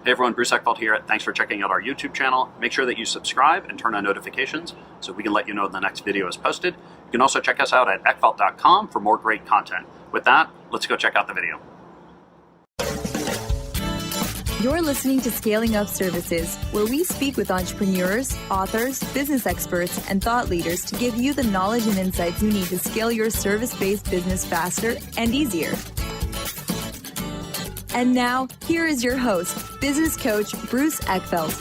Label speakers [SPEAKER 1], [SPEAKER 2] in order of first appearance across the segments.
[SPEAKER 1] Hey everyone, Bruce Eckfeldt here. Thanks for checking out our YouTube channel. Make sure that you subscribe and turn on notifications so we can let you know when the next video is posted. You can also check us out at eckfeldt.com for more great content. With that, let's go check out the video.
[SPEAKER 2] You're listening to Scaling Up Services, where we speak with entrepreneurs, authors, business experts, and thought leaders to give you the knowledge and insights you need to scale your service-based business faster and easier. And now, here is your host, business coach Bruce Eckfeldt.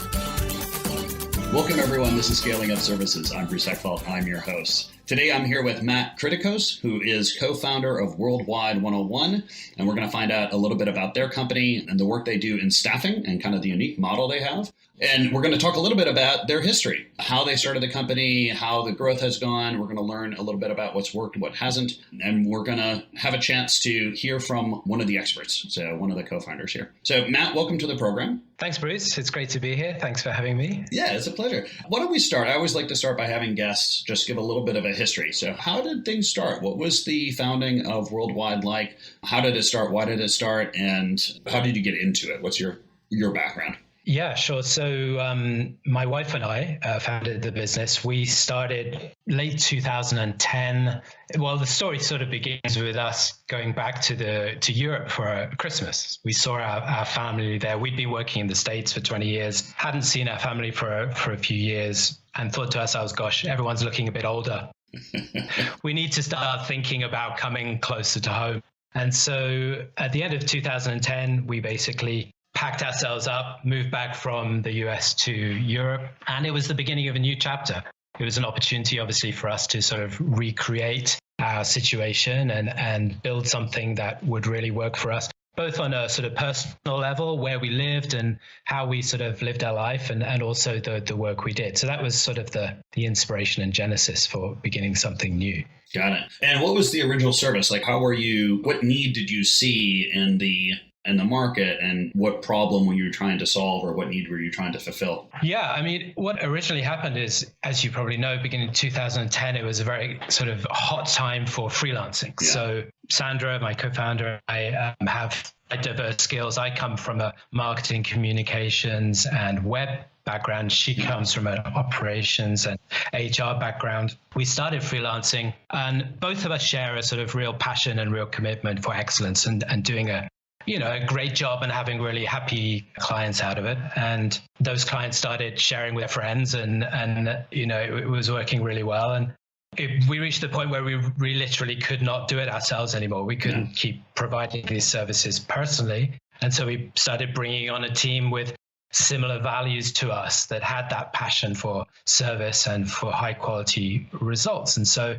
[SPEAKER 3] Welcome, everyone. This is Scaling Up Services. I'm Bruce Eckfeldt. I'm your host. Today, I'm here with Matt Criticos, who is co-founder of Worldwide 101, and we're going to find out a little bit about their company and the work they do in staffing and kind of the unique model they have. And we're going to talk a little bit about their history, how they started the company, how the growth has gone. We're going to learn a little bit about what's worked and what hasn't. And we're going to have a chance to hear from one of the experts, so one of the co-founders here. So Matt, welcome to the program.
[SPEAKER 4] Thanks, Bruce. It's great to be here. Thanks for having me.
[SPEAKER 3] Yeah, it's a pleasure. Why don't we start? I always like to start by having guests just give a little bit of a history. So how did things start? What was the founding of Worldwide like? How did it start? Why did it start? And how did you get into it? What's your background?
[SPEAKER 4] Yeah, sure. So my wife and I founded the business. We started late 2010. Well, the story sort of begins with us going back to Europe for Christmas. We saw our family there. We'd been working in the States for 20 years, hadn't seen our family for a few years, and thought to ourselves, gosh, everyone's looking a bit older. We need to start thinking about coming closer to home. And so at the end of 2010, we basically packed ourselves up, moved back from the US to Europe, and it was the beginning of a new chapter. It was an opportunity, obviously, for us to sort of recreate our situation and build something that would really work for us, both on a sort of personal level, where we lived and how we sort of lived our life, and also the work we did. So that was sort of the inspiration and genesis for beginning something new.
[SPEAKER 3] Got it. And what was the original service? Like, what need did you see in the market, and what problem were you trying to solve, or what need were you trying to fulfill?
[SPEAKER 4] Yeah, I mean, what originally happened is, as you probably know, beginning of 2010, it was a very sort of hot time for freelancing. Yeah. So Sandra, my co-founder, I have diverse skills. I come from a marketing, communications, and web background. She comes from an operations and HR background. We started freelancing, and both of us share a sort of real passion and real commitment for excellence and doing a great job and having really happy clients out of it. And those clients started sharing with their friends, and it was working really well. And we reached the point where we literally could not do it ourselves anymore. We couldn't keep providing these services personally. And so we started bringing on a team with similar values to us that had that passion for service and for high quality results. And so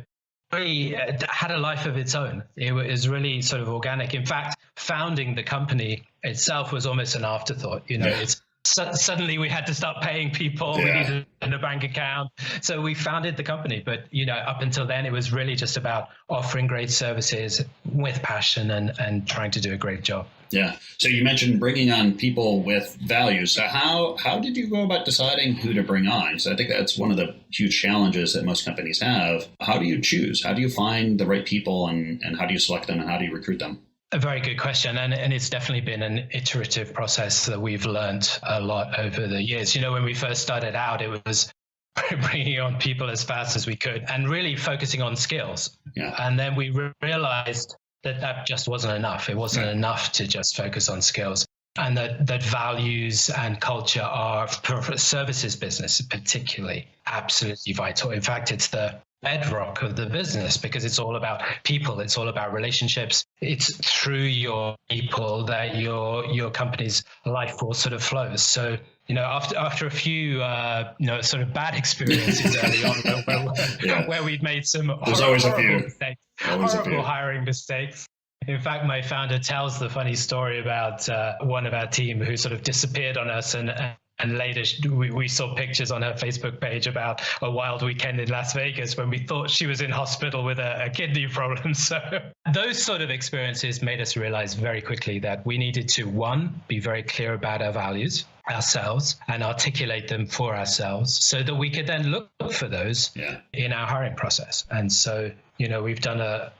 [SPEAKER 4] really had a life of its own. It was really sort of organic. In fact, founding the company itself was almost an afterthought. It's suddenly we had to start paying people. We needed a bank account. So we founded the company. But, up until then, it was really just about offering great services with passion and trying to do a great job.
[SPEAKER 3] Yeah. So you mentioned bringing on people with values. So how did you go about deciding who to bring on? So I think that's one of the huge challenges that most companies have. How do you choose? How do you find the right people, and how do you select them, and how do you recruit them?
[SPEAKER 4] A very good question. And it's definitely been an iterative process that we've learned a lot over the years. When we first started out, it was bringing on people as fast as we could and really focusing on skills. Yeah. And then we realized that just wasn't enough. It wasn't enough to just focus on skills, and that values and culture are, for a services business particularly, absolutely vital. In fact, it's the bedrock of the business, because it's all about people. It's all about relationships. It's through your people that your company's life force sort of flows. So, after a few, sort of bad experiences early on, where we've made some horrible mistakes, horrible hiring mistakes. In fact, my founder tells the funny story about one of our team who sort of disappeared on us, and later we saw pictures on her Facebook page about a wild weekend in Las Vegas when we thought she was in hospital with a kidney problem. So those sort of experiences made us realize very quickly that we needed to, one, be very clear about our values ourselves and articulate them for ourselves so that we could then look for those in our hiring process. And so, we've done a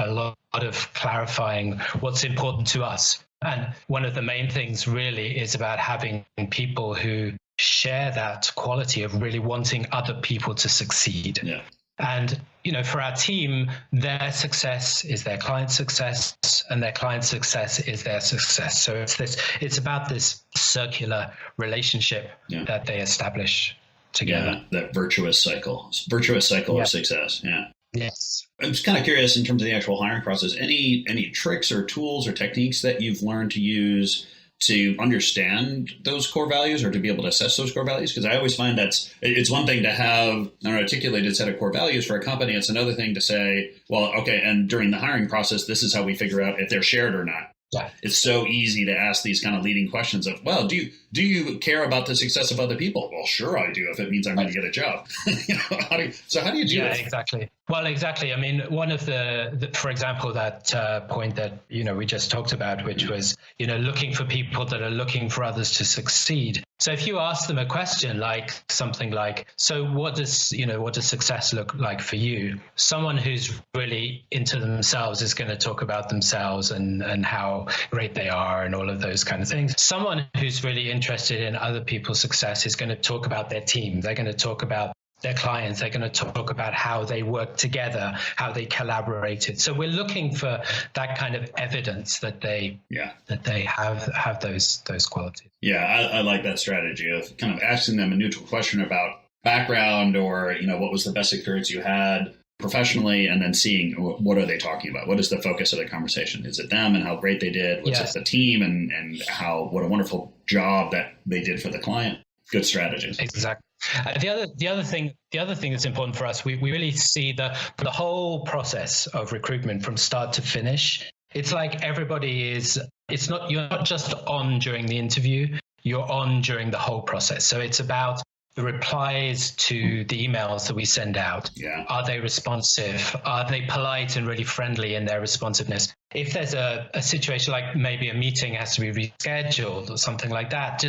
[SPEAKER 4] lot of clarifying what's important to us And one of the main things really is about having people who share that quality of really wanting other people to succeed.
[SPEAKER 3] Yeah.
[SPEAKER 4] And, for our team, their success is their client's success, and their client's success is their success. So it's about this circular relationship that they establish together.
[SPEAKER 3] Yeah, that virtuous cycle of success. Yeah.
[SPEAKER 4] Yes.
[SPEAKER 3] I'm just kind of curious in terms of the actual hiring process, any tricks or tools or techniques that you've learned to use to understand those core values or to be able to assess those core values? Because I always find it's one thing to have an articulated set of core values for a company. It's another thing to say, well, okay, and during the hiring process, this is how we figure out if they're shared or not.
[SPEAKER 4] Yeah.
[SPEAKER 3] It's so easy to ask these kind of leading questions of, well, do you care about the success of other people? Well, sure I do, if it means I'm going to get a job. How do you do that?
[SPEAKER 4] Exactly. Well, exactly. I mean, one of the for example, that point that, we just talked about, which was, looking for people that are looking for others to succeed. So if you ask them a question like something like, so what does success look like for you? Someone who's really into themselves is going to talk about themselves and how great they are and all of those kind of things. Someone who's really interested in other people's success is going to talk about their team. They're going to talk about their clients. They're going to talk about how they work together, how they collaborated. So we're looking for that kind of evidence that they have those qualities.
[SPEAKER 3] Yeah, I like that strategy of kind of asking them a neutral question about background or, what was the best experience you had professionally, and then seeing what are they talking about? What is the focus of the conversation? Is it them and how great they did? Was it the team and what a wonderful job that they did for the client? Good strategies.
[SPEAKER 4] Exactly. The other thing that's important for us, we really see the whole process of recruitment from start to finish. It's like you're not just on during the interview, you're on during the whole process. So it's about the replies to the emails that we send out.
[SPEAKER 3] Yeah. Are
[SPEAKER 4] they responsive? Are they polite and really friendly in their responsiveness? If there's a situation like maybe a meeting has to be rescheduled or something like that,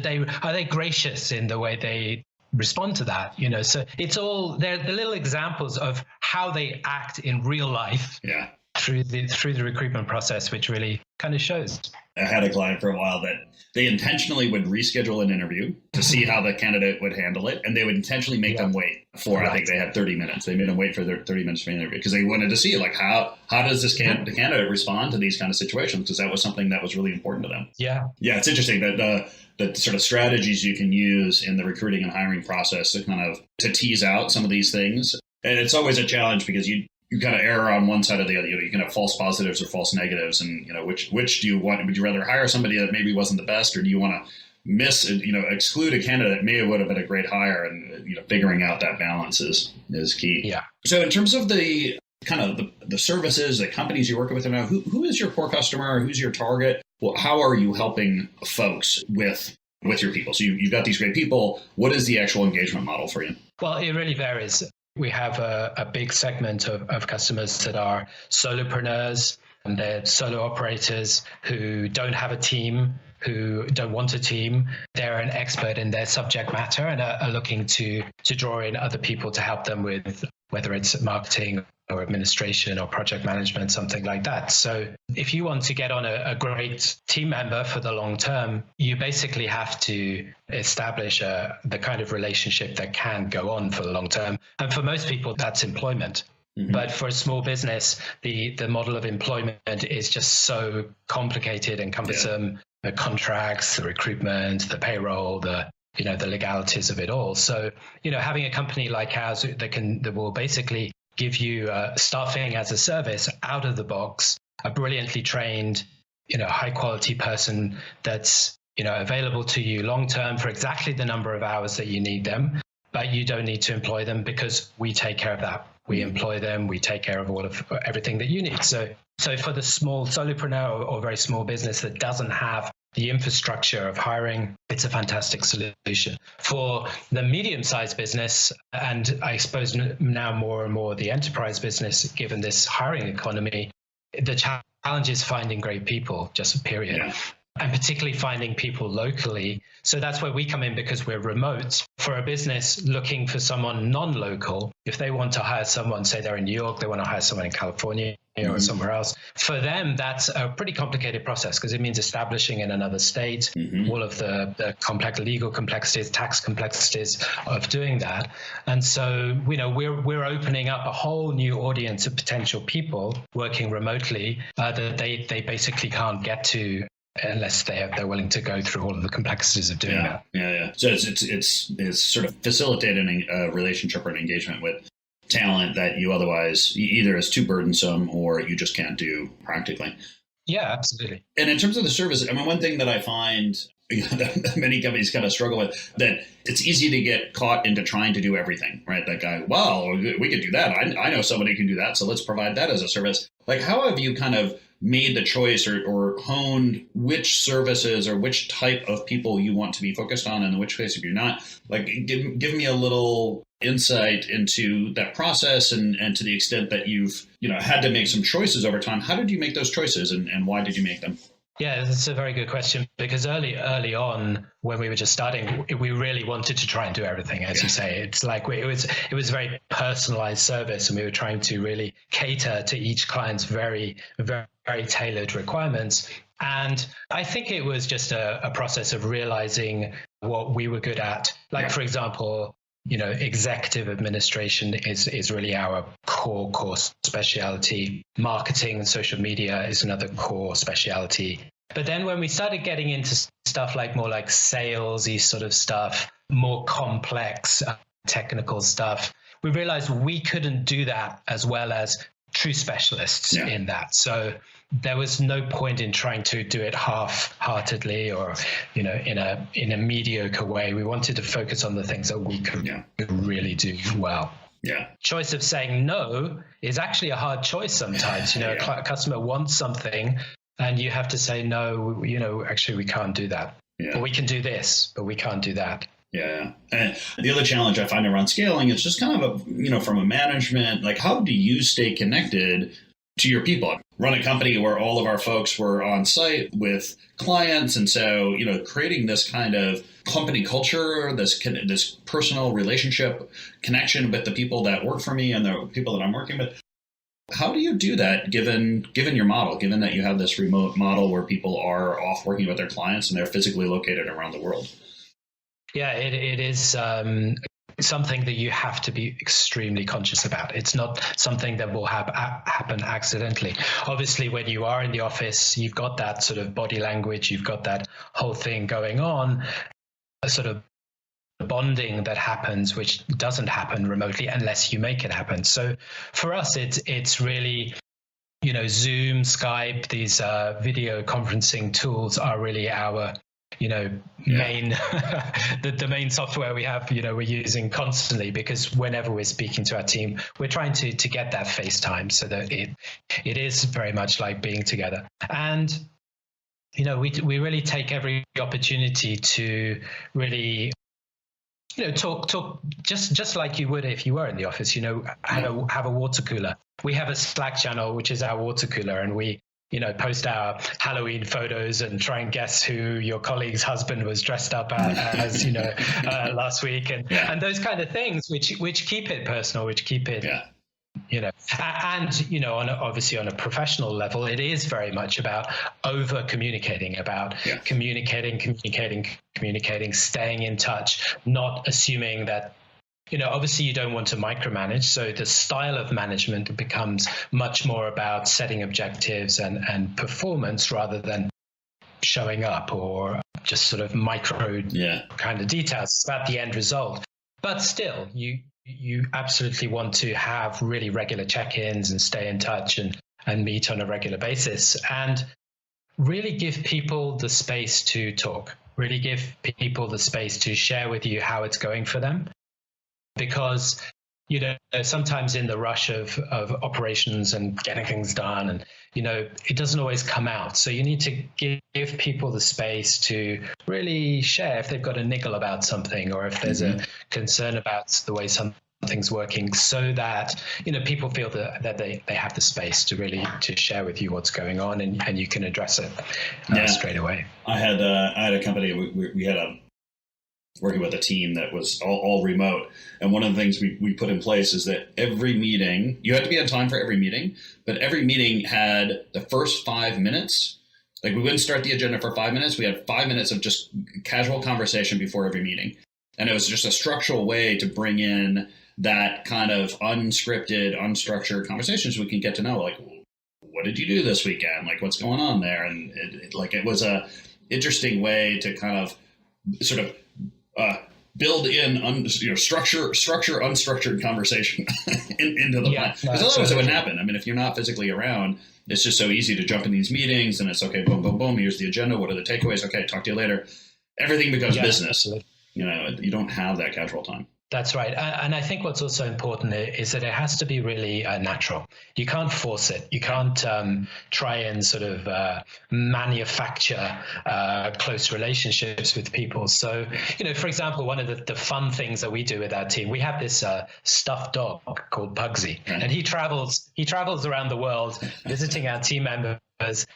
[SPEAKER 4] are they gracious in the way they respond to that? So it's all, they're the little examples of how they act in real life.
[SPEAKER 3] Yeah.
[SPEAKER 4] Through the recruitment process, which really kind of shows.
[SPEAKER 3] I had a client for a while that they intentionally would reschedule an interview to see how the candidate would handle it. And they would intentionally make them wait for, I think they had 30 minutes. They made them wait for their 30 minutes for the interview because they wanted to see how does the candidate respond to these kind of situations? Because that was something that was really important to them. Yeah. Yeah. It's interesting that the sort of strategies you can use in the recruiting and hiring process to tease out some of these things. And it's always a challenge because you kind of err on one side or the other. You can have false positives or false negatives, and which do you want? Would you rather hire somebody that maybe wasn't the best, or do you want to exclude a candidate that would have been a great hire? And figuring out that balance is key. Yeah. So in terms of the kind of the services, the companies you're working with now, who is your core customer? Who's your target? Well, how are you helping folks with your people? So you've got these great people. What is the actual engagement model for you?
[SPEAKER 4] Well, it really varies. We have a big segment of customers that are solopreneurs, and they're solo operators who don't have a team, who don't want a team. They're an expert in their subject matter and are looking to draw in other people to help them with whether it's marketing or administration or project management, something like that. So if you want to get on a great team member for the long term, you basically have to establish the kind of relationship that can go on for the long term. And for most people, that's employment. Mm-hmm. But for a small business, the model of employment is just so complicated and cumbersome. Yeah. The contracts, the recruitment, the payroll, the legalities of it all. So, having a company like ours that will basically give you staffing as a service out of the box, a brilliantly trained, high quality person that's, available to you long term for exactly the number of hours that you need them, but you don't need to employ them because we take care of that. We employ them, we take care of everything that you need. So for the small solopreneur or very small business that doesn't have the infrastructure of hiring, it's a fantastic solution. For the medium-sized business, and I suppose now more and more the enterprise business, given this hiring economy, the challenge is finding great people, just period. Yeah. And particularly finding people locally. So that's where we come in because we're remote. For a business looking for someone non-local, if they want to hire someone, say they're in New York, they want to hire someone in California, or somewhere else. For them, that's a pretty complicated process because it means establishing in another state, all of the complex legal complexities, tax complexities of doing that. And so, we're opening up a whole new audience of potential people working remotely that they basically can't get to unless they're willing to go through all of the complexities of doing that.
[SPEAKER 3] Yeah. So it's sort of facilitating a relationship or an engagement with talent that you otherwise either is too burdensome or you just can't do practically.
[SPEAKER 4] Yeah, absolutely.
[SPEAKER 3] And in terms of the service, I mean, one thing that I find that many companies kind of struggle with, that it's easy to get caught into trying to do everything, right? That guy, well, we could do that. I know somebody who can do that, so let's provide that as a service. Like, how have you kind of made the choice or honed which services or which type of people you want to be focused on and in which case if you're not? Like, give me a little insight into that process and to the extent that you've had to make some choices over time. How did you make those choices and why did you make them?
[SPEAKER 4] Yeah, that's a very good question, because early on when we were just starting, we really wanted to try and do everything, as you say. It's like it was very personalized service, and we were trying to really cater to each client's very, very, very tailored requirements. And I think it was just a process of realizing what we were good at. Like, for example, executive administration is really our core specialty. Marketing and social media is another core specialty. But then when we started getting into stuff more like salesy sort of stuff, more complex technical stuff, we realized we couldn't do that as well as true specialists in that. So there was no point in trying to do it half-heartedly or, in a mediocre way. We wanted to focus on the things that we could really do well.
[SPEAKER 3] Yeah.
[SPEAKER 4] Choice of saying no is actually a hard choice sometimes. A customer wants something and you have to say, no, actually we can't do that. Yeah. Or we can do this, but we can't do that.
[SPEAKER 3] Yeah. And the other challenge I find around scaling is just kind of from a management, like, how do you stay connected to your people? Run a company where all of our folks were on site with clients. And so, creating this kind of company culture, this personal relationship connection with the people that work for me and the people that I'm working with. How do you do that given your model, given that you have this remote model where people are off working with their clients and they're physically located around the world?
[SPEAKER 4] Yeah, it is something that you have to be extremely conscious about. It's not something that will happen accidentally. Obviously, when you are in the office, you've got that sort of body language, you've got that whole thing going on, a sort of bonding that happens, which doesn't happen remotely unless you make it happen. So for us, it's really, Zoom, Skype, these video conferencing tools are really our main the main software we have, we're using constantly, because whenever we're speaking to our team, we're trying to get that face time so that it is very much like being together. And we really take every opportunity to really talk just like you would if you were in the office. Have a water cooler. We have a Slack channel which is our water cooler, and we post our Halloween photos and try and guess who your colleague's husband was dressed up as, last week, and those kind of things, which keep it personal, which keep it, and obviously on a professional level, it is very much about over communicating, about communicating, staying in touch, not assuming that. Obviously you don't want to micromanage. So the style of management becomes much more about setting objectives and performance rather than showing up or just sort of micro kind of details. It's about the end result. But still, you absolutely want to have really regular check-ins and stay in touch and meet on a regular basis and really give people the space to talk, really give people the space to share with you how it's going for them. Because, sometimes in the rush of operations and getting things done, and, it doesn't always come out. So you need to give people the space to really share if they've got a niggle about something or if there's a concern about the way something's working, so that, people feel that they have the space to really to share with you what's going on and you can address it straight away.
[SPEAKER 3] I had a company, we had working with a team that was all remote. And one of the things we put in place is that every meeting, you had to be on time for every meeting, but every meeting had the first 5 minutes. Like we wouldn't start the agenda for 5 minutes. We had 5 minutes of just casual conversation before every meeting. And it was just a structural way to bring in that kind of unscripted, unstructured conversation so we can get to know, like, what did you do this weekend? Like, what's going on there? And it was a interesting way to kind of sort of build in structure unstructured conversation into the plan. Because otherwise it wouldn't happen. I mean, if you're not physically around, it's just so easy to jump in these meetings and it's okay, boom, boom, boom. Here's the agenda. What are the takeaways? Okay, talk to you later. Everything becomes business. Absolutely. You don't have that casual time.
[SPEAKER 4] That's right. And I think what's also important is that it has to be really natural. You can't force it. You can't try and sort of manufacture close relationships with people. So, for example, one of the fun things that we do with our team, we have this stuffed dog called Bugsy, and he travels around the world visiting our team members.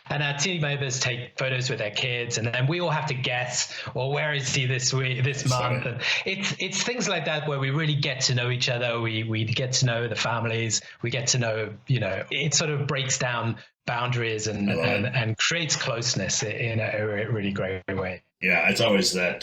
[SPEAKER 4] And our team members take photos with their kids, and then we all have to guess, well, where is he this month? And it's things like that where we really get to know each other. We get to know the families. We get to know, it sort of breaks down boundaries and creates closeness in a really great way.
[SPEAKER 3] Yeah, it's always that.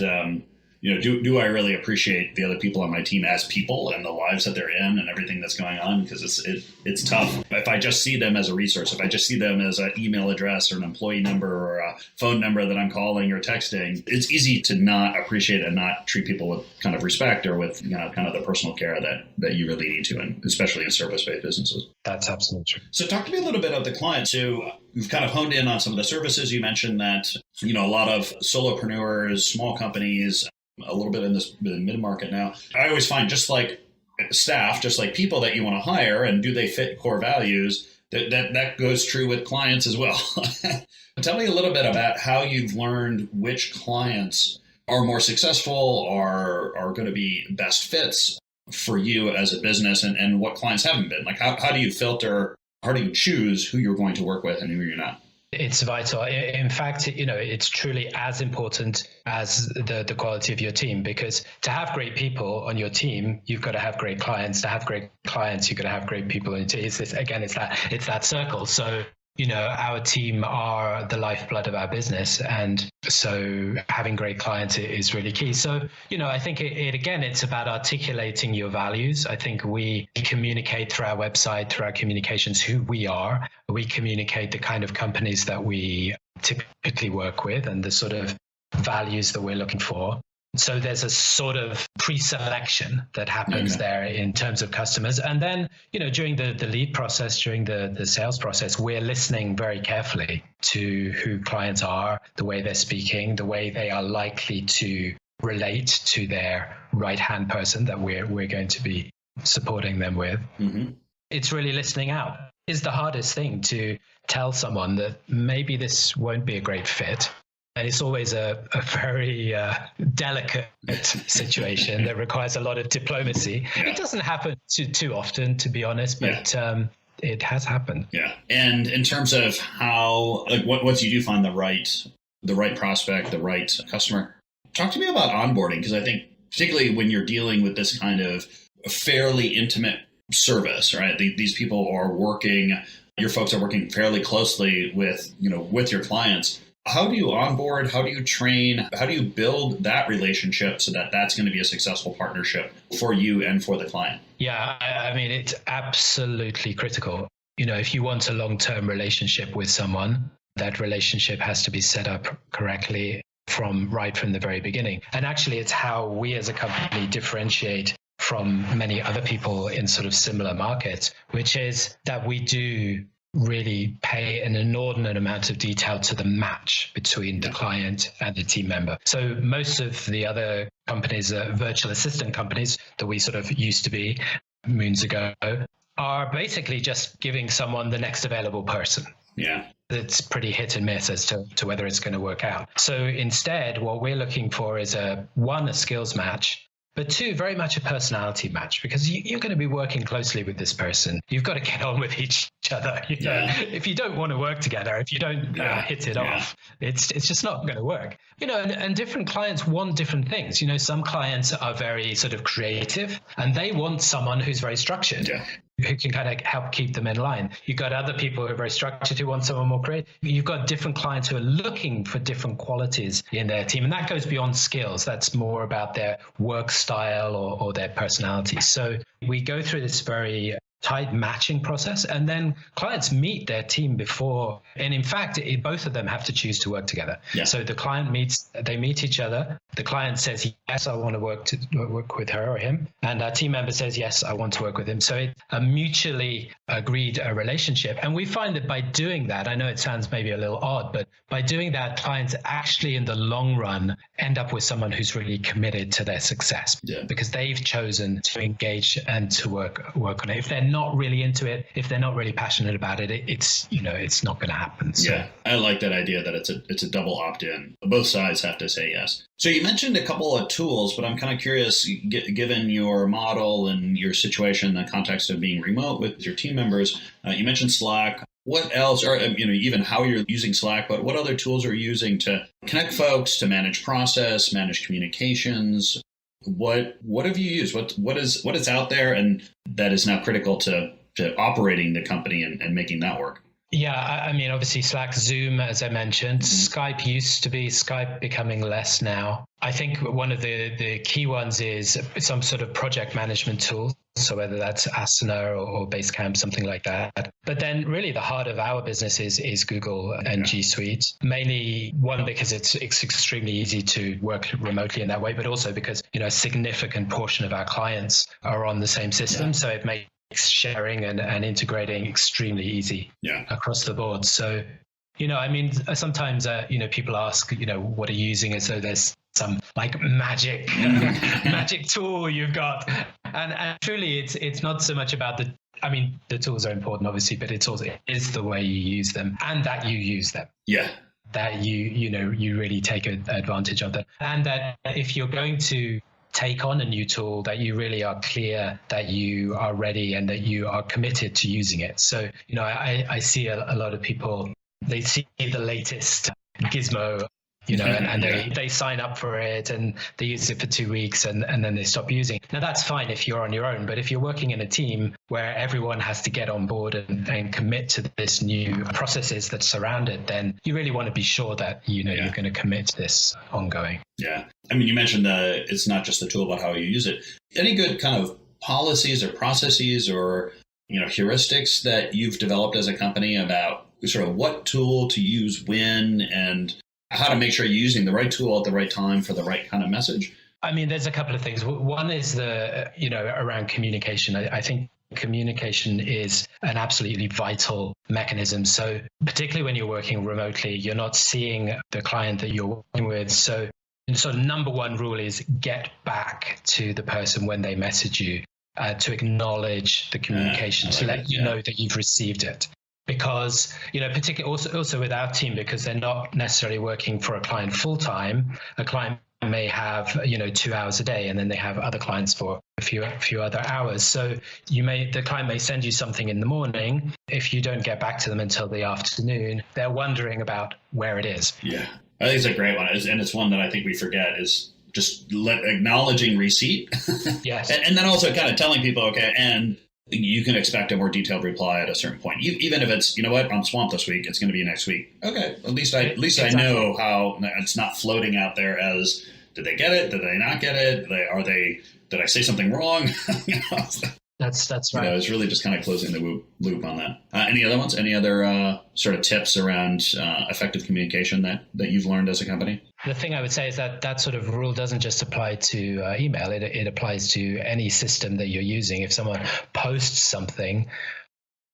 [SPEAKER 3] Do I really appreciate the other people on my team as people and the lives that they're in and everything that's going on? Because it's tough. If I just see them as a resource, if I just see them as an email address or an employee number or a phone number that I'm calling or texting, it's easy to not appreciate and not treat people with kind of respect or with kind of the personal care that you really need to, and especially in service-based businesses.
[SPEAKER 4] That's absolutely true.
[SPEAKER 3] So talk to me a little bit about the clients who you've kind of honed in on some of the services. You mentioned that, a lot of solopreneurs, small companies, a little bit in this mid-market now. I always find just like staff, just like people that you want to hire and do they fit core values, that goes true with clients as well. Tell me a little bit about how you've learned which clients are more successful, are going to be best fits for you as a business, and what clients haven't been. Like how do you filter, how do you choose who you're going to work with and who you're not?
[SPEAKER 4] It's vital. In fact, it's truly as important as the quality of your team, because to have great people on your team, you've got to have great clients. To have great clients, you've got to have great people on your team. It's that circle. So, our team are the lifeblood of our business. And so having great clients is really key. So, I think it's about articulating your values. I think we communicate through our website, through our communications, who we are. We communicate the kind of companies that we typically work with and the sort of values that we're looking for. So there's a sort of pre-selection that happens there in terms of customers. And then, during the lead process, during the sales process, we're listening very carefully to who clients are, the way they're speaking, the way they are likely to relate to their right-hand person that we're going to be supporting them with. Mm-hmm. It's really listening out. It's the hardest thing to tell someone that maybe this won't be a great fit. And it's always a very delicate situation that requires a lot of diplomacy. Yeah. It doesn't happen too often, to be honest, but it has happened.
[SPEAKER 3] Yeah. And in terms of how, once you do find the right prospect, the right customer, talk to me about onboarding, because I think particularly when you're dealing with this kind of fairly intimate service, right? These people are working, your folks are working fairly closely with your clients. How do you onboard? How do you train? How do you build that relationship so that that's going to be a successful partnership for you and for the client?
[SPEAKER 4] Yeah, I mean, it's absolutely critical. If you want a long-term relationship with someone, that relationship has to be set up correctly from the very beginning. And actually, it's how we as a company differentiate from many other people in sort of similar markets, which is that we do really pay an inordinate amount of detail to the match between the client and the team member. So most of the other companies, virtual assistant companies that we sort of used to be moons ago, are basically just giving someone the next available person.
[SPEAKER 3] Yeah.
[SPEAKER 4] It's pretty hit and miss as to whether it's going to work out. So instead, what we're looking for is a skills match, But two, very much a personality match, because you're going to be working closely with this person. You've got to get on with each other. You know? If you don't want to work together, if you don't hit it off, it's just not going to work. You know, and different clients want different things. You know, some clients are very sort of creative, and they want someone who's very structured. Who can kind of help keep them in line. You've got other people who are very structured who want someone more creative. You've got different clients who are looking for different qualities in their team. And that goes beyond skills. That's more about their work style or their personality. So we go through this very tight matching process, and then clients meet their team before. And in fact, both of them have to choose to work together. So the client they meet each other. The client says, yes, I want to work with her or him. And our team member says, yes, I want to work with him. So it's a mutually agreed relationship. And we find that by doing that, I know it sounds maybe a little odd, but by doing that, clients actually in the long run end up with someone who's really committed to their success because they've chosen to engage and to work on it. If they're not really into it, if they're not really passionate about it, it's not going to happen. So.
[SPEAKER 3] I like that idea that it's a double opt-in. Both sides have to say yes. So you mentioned a couple of tools, but I'm kind of curious, given your model and your situation in the context of being remote with your team members, you mentioned Slack. What else, or even how you're using Slack, but what other tools are you using to connect folks, to manage process, manage communications? What have you used? What is out there and that is now critical to operating the company and making that work?
[SPEAKER 4] Yeah, I mean, obviously Slack, Zoom, as I mentioned, Skype used to be, Skype becoming less now. I think one of the key ones is some sort of project management tool. So whether that's Asana or Basecamp, something like that. But then really the heart of our business is Google and G Suite. Mainly one, because it's extremely easy to work remotely in that way, but also because, a significant portion of our clients are on the same system. So it makes sharing and integrating extremely easy across the board. So, sometimes, people ask, what are you using as though there's some like magic tool you've got. And truly it's not so much about the tools are important, obviously, but it's the way you use them and that you use them.
[SPEAKER 3] Yeah.
[SPEAKER 4] That you really take advantage of them. And that if you're going to take on a new tool, that you really are clear that you are ready and that you are committed to using it. So, I see a lot of people, they see the latest gizmo, and they sign up for it and they use it for 2 weeks and then they stop using. Now that's fine if you're on your own, but if you're working in a team where everyone has to get on board and commit to this new processes that surround it, then you really want to be sure that you're going to commit to this ongoing.
[SPEAKER 3] Yeah. I mean, you mentioned that it's not just the tool, but how you use it. Any good kind of policies or processes or, heuristics that you've developed as a company about sort of what tool to use when and how to make sure you're using the right tool at the right time for the right kind of message?
[SPEAKER 4] I mean, there's a couple of things. One is around communication. I think communication is an absolutely vital mechanism. So particularly when you're working remotely, you're not seeing the client that you're working with. So number one rule is get back to the person when they message you, to acknowledge the communication, to let you know that you've received it. Because, particularly also with our team, because they're not necessarily working for a client full time, a client may have, 2 hours a day, and then they have other clients for a few other hours. So the client may send you something in the morning. If you don't get back to them until the afternoon, they're wondering about where it is.
[SPEAKER 3] Yeah, I think it's a great one. And it's one that I think we forget is just acknowledging receipt.
[SPEAKER 4] Yes.
[SPEAKER 3] and then also kind of telling people, okay, and you can expect a more detailed reply at a certain point. Even if it's, I'm swamped this week, it's going to be next week. Okay, at least I know how it's not floating out there as, did they get it? Did they not get it? Did I say something wrong?
[SPEAKER 4] That's right.
[SPEAKER 3] It's really just kind of closing the loop on that. Any other ones? Any other sort of tips around effective communication that you've learned as a company?
[SPEAKER 4] The thing I would say is that sort of rule doesn't just apply to email. It applies to any system that you're using. If someone posts something,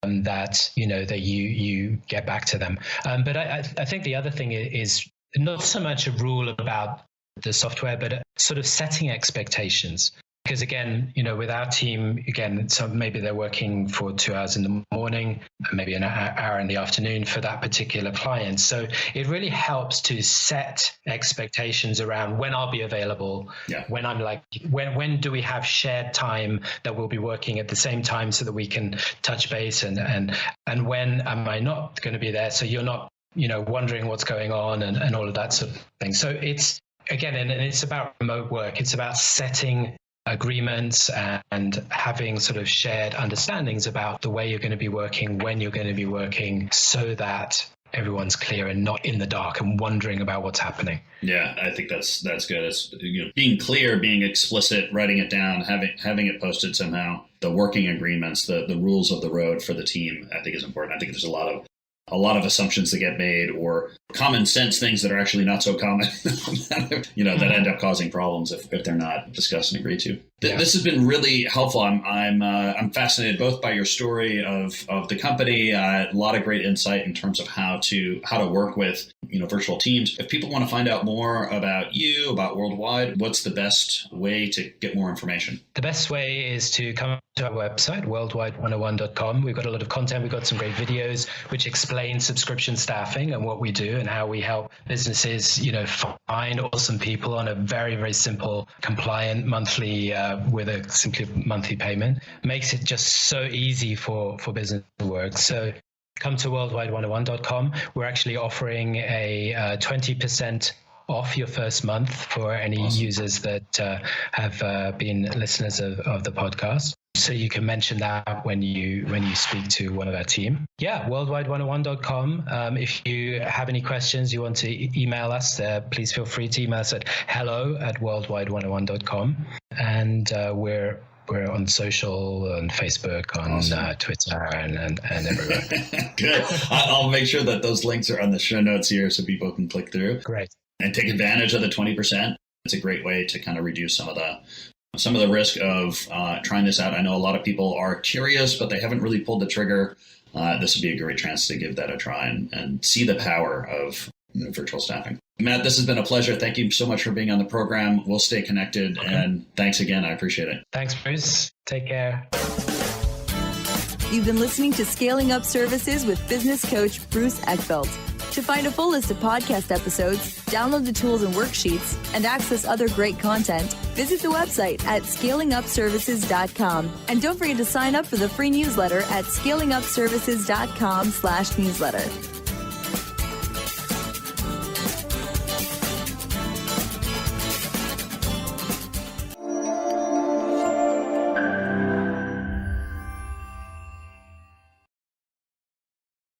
[SPEAKER 4] that that you get back to them. But I think the other thing is not so much a rule about the software, but sort of setting expectations. Because again, with our team, again, so maybe they're working for 2 hours in the morning, maybe an hour in the afternoon for that particular client. So it really helps to set expectations around when I'll be available, when I'm when do we have shared time that we'll be working at the same time so that we can touch base and when am I not going to be there? So you're not, wondering what's going on and all of that sort of thing. So it's, again, and it's about remote work. It's about setting agreements and having sort of shared understandings about the way you're going to be working, when you're going to be working, so that everyone's clear and not in the dark and wondering about what's happening. Yeah,
[SPEAKER 3] I think that's good. It's being clear, being explicit, writing it down, having it posted somehow. The working agreements, the rules of the road for the team, I think is important. I think there's a lot of assumptions that get made, or common sense things that are actually not so common, that end up causing problems if they're not discussed and agreed to. This has been really helpful. I'm fascinated both by your story of the company, a lot of great insight in terms of how to work with virtual teams. If people want to find out more about you, about Worldwide, what's the best way to get more information?
[SPEAKER 4] The best way is to come to our website, worldwide101.com. We've got a lot of content. We've got some great videos which explain subscription staffing and what we do and how we help businesses, find awesome people on a very, very simple, compliant monthly with a simply monthly payment. Makes it just so easy for business to work. So come to worldwide101.com. We're actually offering a 20% off your first month for any users that have been listeners of the podcast. So you can mention that when you speak to one of our team. Yeah, worldwide101.com. If you have any questions, you want to email us, please feel free to email us at hello@worldwide101.com. And we're on social, on Facebook, on Twitter, and everywhere.
[SPEAKER 3] Good. I'll make sure that those links are on the show notes here so people can click through.
[SPEAKER 4] Great.
[SPEAKER 3] And take advantage of the 20%. It's a great way to kind of reduce some of the risk of trying this out. I know a lot of people are curious, but they haven't really pulled the trigger. This would be a great chance to give that a try and see the power of virtual staffing. Matt, this has been a pleasure. Thank you so much for being on the program. We'll stay connected. Okay. And thanks again. I appreciate it.
[SPEAKER 4] Thanks, Bruce. Take care.
[SPEAKER 2] You've been listening to Scaling Up Services with business coach Bruce Eckfeldt. To find a full list of podcast episodes, download the tools and worksheets, and access other great content, visit the website at scalingupservices.com. And don't forget to sign up for the free newsletter at scalingupservices.com/newsletter.